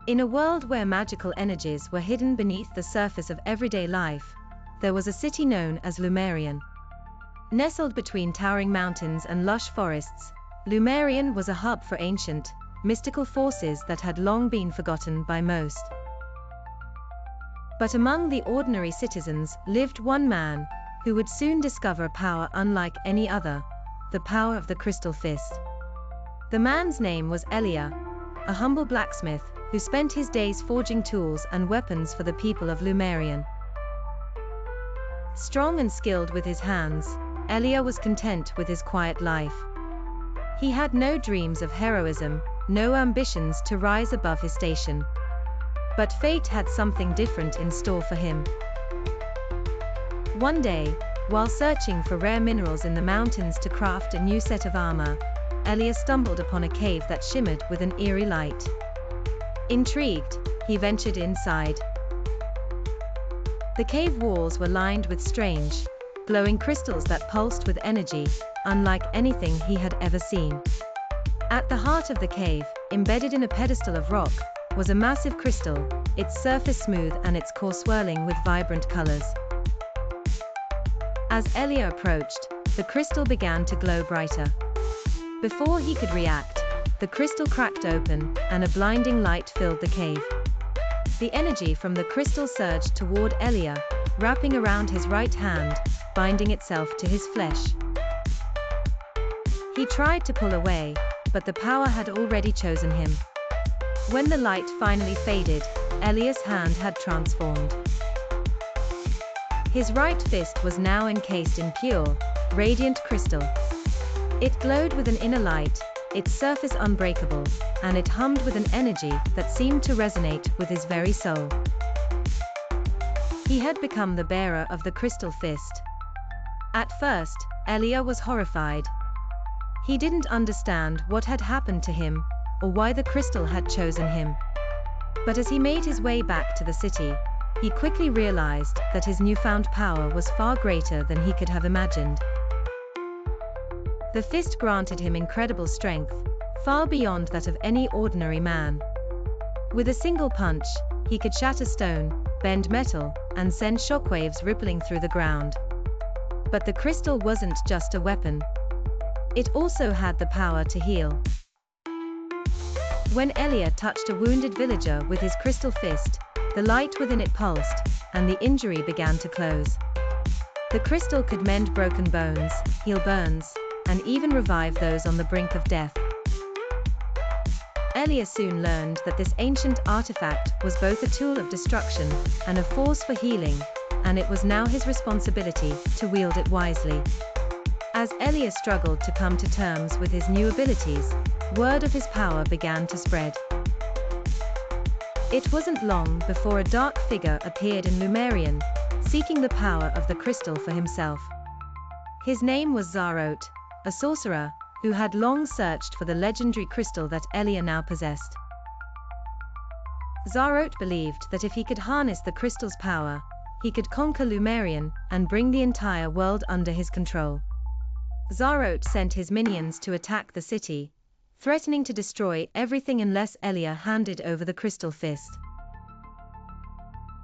In a world where magical energies were hidden beneath the surface of everyday life, there was a city known as Lumerian. Nestled between towering mountains and lush forests, Lumerian was a hub for ancient, mystical forces that had long been forgotten by most. But among the ordinary citizens lived one man, who would soon discover a power unlike any other, the power of the crystal fist. The man's name was Alyor, a humble blacksmith, who spent his days forging tools and weapons for the people of Lumerian. Strong and skilled with his hands, Alyor was content with his quiet life. He had no dreams of heroism, no ambitions to rise above his station. But fate had something different in store for him. One day, while searching for rare minerals in the mountains to craft a new set of armor, Alyor stumbled upon a cave that shimmered with an eerie light. Intrigued, he ventured inside. The cave walls were lined with strange, glowing crystals that pulsed with energy, unlike anything he had ever seen. At the heart of the cave, embedded in a pedestal of rock, was a massive crystal, its surface smooth and its core swirling with vibrant colors. As Alyor approached, the crystal began to glow brighter. Before he could react, the crystal cracked open, and a blinding light filled the cave. The energy from the crystal surged toward Alyor, wrapping around his right hand, binding itself to his flesh. He tried to pull away, but the power had already chosen him. When the light finally faded, Alyor's hand had transformed. His right fist was now encased in pure, radiant crystal. It glowed with an inner light, its surface unbreakable, and it hummed with an energy that seemed to resonate with his very soul. He had become the bearer of the crystal fist. At first, Alyor was horrified. He didn't understand what had happened to him, or why the crystal had chosen him. But as he made his way back to the city, he quickly realized that his newfound power was far greater than he could have imagined. The fist granted him incredible strength, far beyond that of any ordinary man. With a single punch, he could shatter stone, bend metal, and send shockwaves rippling through the ground. But the crystal wasn't just a weapon. It also had the power to heal. When Alyor touched a wounded villager with his crystal fist, the light within it pulsed, and the injury began to close. The crystal could mend broken bones, heal burns, and even revive those on the brink of death. Alyor soon learned that this ancient artifact was both a tool of destruction and a force for healing, and it was now his responsibility to wield it wisely. As Alyor struggled to come to terms with his new abilities, word of his power began to spread. It wasn't long before a dark figure appeared in Lumerian, seeking the power of the crystal for himself. His name was Zarot, a sorcerer, who had long searched for the legendary crystal that Alyor now possessed. Zarot believed that if he could harness the crystal's power, he could conquer Lumerian and bring the entire world under his control. Zarot sent his minions to attack the city, threatening to destroy everything unless Alyor handed over the crystal fist.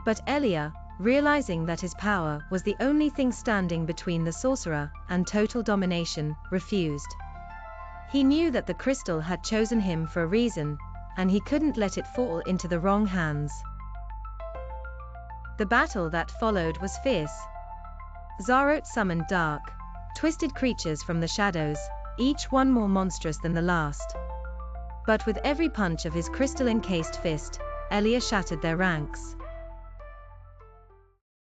But Alyor, realizing that his power was the only thing standing between the sorcerer and total domination, refused. He knew that the crystal had chosen him for a reason, and he couldn't let it fall into the wrong hands. The battle that followed was fierce. Zarot summoned dark, twisted creatures from the shadows, each one more monstrous than the last. But with every punch of his crystal-encased fist, Alyor shattered their ranks.